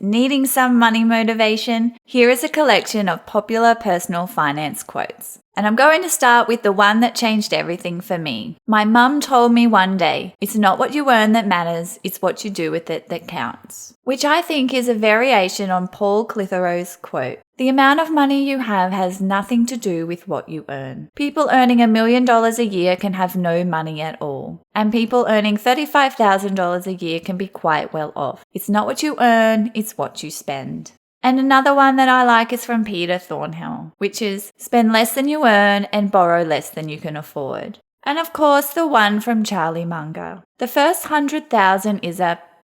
Needing some money motivation? Here is a collection of popular personal finance quotes. And I'm going to start with the one that changed everything for me. My mum told me one day, it's not what you earn that matters, it's what you do with it that counts. Which I think is a variation on Paul Clitheroe's quote. The amount of money you have has nothing to do with what you earn. People earning $1 million a year can have no money at all. And people earning $35,000 a year can be quite well off. It's not what you earn, it's what you spend. And another one that I like is from Peter Thornhill, which is spend less than you earn and borrow less than you can afford. And of course, the one from Charlie Munger. The first 100,000 is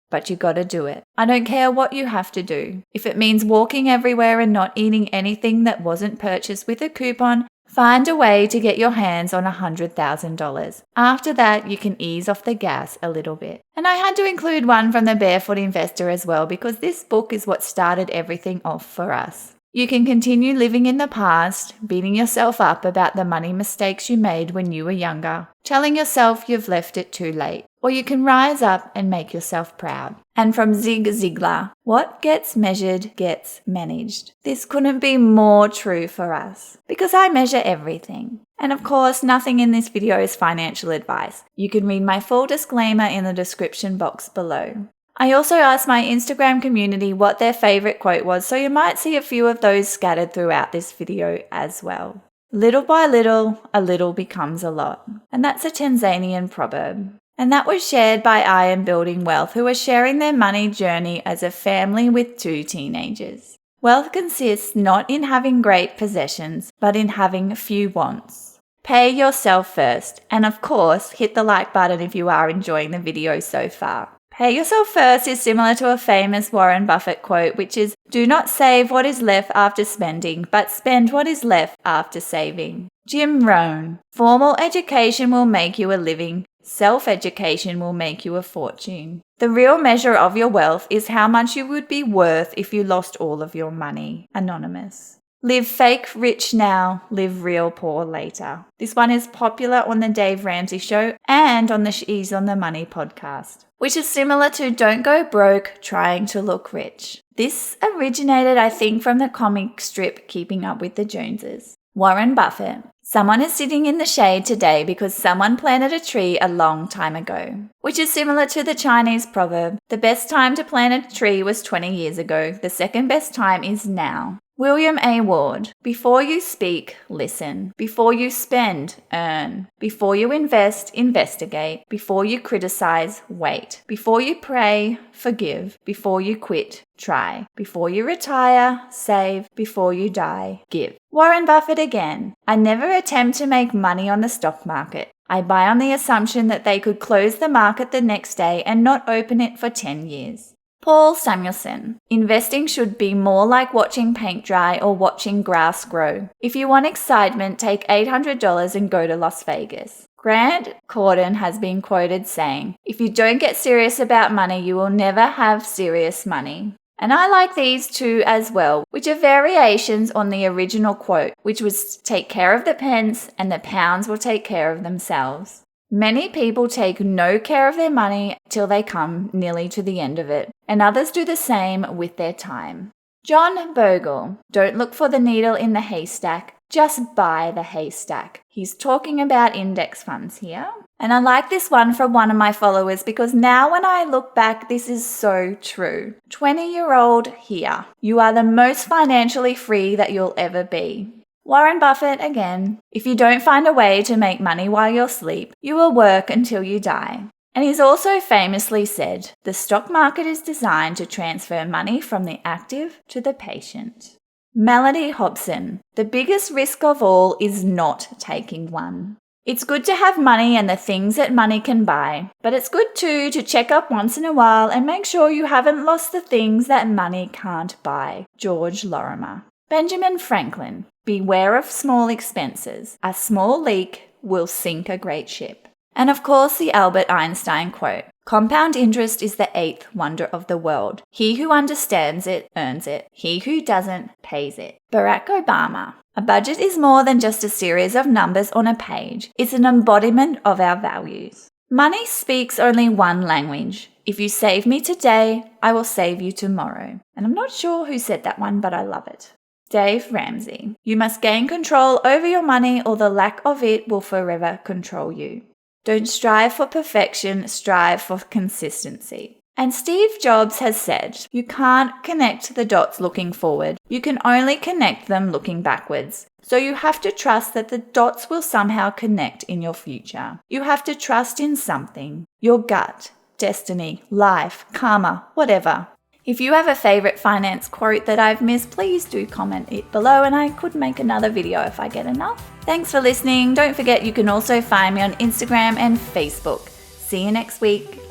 but you gotta do it. I don't care what you have to do. If it means walking everywhere and not eating anything that wasn't purchased with a coupon, find a way to get your hands on $100,000. After that, you can ease off the gas a little bit. And I had to include one from the Barefoot Investor as well because this book is what started everything off for us. You can continue living in the past, beating yourself up about the money mistakes you made when you were younger, telling yourself you've left it too late. Or you can rise up and make yourself proud. And from Zig Ziglar, what gets measured gets managed. This couldn't be more true for us, because I measure everything. And of course, nothing in this video is financial advice. You can read my full disclaimer in the description box below. I also asked my Instagram community what their favorite quote was, so you might see a few of those scattered throughout this video as well. Little by little, a little becomes a lot. And that's a Tanzanian proverb. And that was shared by I Am Building Wealth, who are sharing their money journey as a family with 2 teenagers. Wealth consists not in having great possessions, but in having few wants. Pay yourself first, and of course, hit the like button if you are enjoying the video so far. Pay yourself first is similar to a famous Warren Buffett quote, which is, do not save what is left after spending, but spend what is left after saving. Jim Rohn, formal education will make you a living. Self-education will make you a fortune. The real measure of your wealth is how much you would be worth if you lost all of your money. Anonymous. Live fake rich now, live real poor later. This one is popular on the Dave Ramsay show and on the She's on the Money podcast, which is similar to don't go broke trying to look rich. This originated, I think, from the comic strip Keeping Up with the Joneses. Warren Buffett. Someone is sitting in the shade today because someone planted a tree a long time ago, which is similar to the Chinese proverb, the best time to plant a tree was 20 years ago, the second best time is now. William A. Ward, before you speak, listen. Before you spend, earn. Before you invest, investigate. Before you criticize, wait. Before you pray, forgive. Before you quit, try. Before you retire, save. Before you die, give. Warren Buffett again. I never attempt to make money on the stock market. I buy on the assumption that they could close the market the next day and not open it for 10 years. Paul Samuelson. Investing should be more like watching paint dry or watching grass grow. If you want excitement, take $800 and go to Las Vegas. Grant Cardone has been quoted saying, if you don't get serious about money, you will never have serious money. And I like these two as well, which are variations on the original quote, which was take care of the pence and the pounds will take care of themselves. Many people take no care of their money till they come nearly to the end of it, and others do the same with their time. John Bogle, don't look for the needle in the haystack, just buy the haystack. He's talking about index funds here. And I like this one from one of my followers because now when I look back, this is so true. 20-year-old here, you are the most financially free that you'll ever be. Warren Buffett again, if you don't find a way to make money while you sleep, you will work until you die. And he's also famously said, the stock market is designed to transfer money from the active to the patient. Melody Hobson, the biggest risk of all is not taking one. It's good to have money and the things that money can buy, but it's good too to check up once in a while and make sure you haven't lost the things that money can't buy. George Lorimer. Benjamin Franklin, beware of small expenses. A small leak will sink a great ship. And of course the Albert Einstein quote, compound interest is the 8th wonder of the world. He who understands it earns it. He who doesn't pays it. Barack Obama, a budget is more than just a series of numbers on a page. It's an embodiment of our values. Money speaks only one language, If you save me today, I will save you tomorrow. And I'm not sure who said that one, but I love it. Dave Ramsay. You must gain control over your money or the lack of it will forever control you. Don't strive for perfection, strive for consistency. And Steve Jobs has said, you can't connect the dots looking forward. You can only connect them looking backwards. So you have to trust that the dots will somehow connect in your future. You have to trust in something. Your gut, destiny, life, karma, whatever. If you have a favorite finance quote that I've missed, please do comment it below and I could make another video if I get enough. Thanks for listening. Don't forget you can also find me on Instagram and Facebook. See you next week.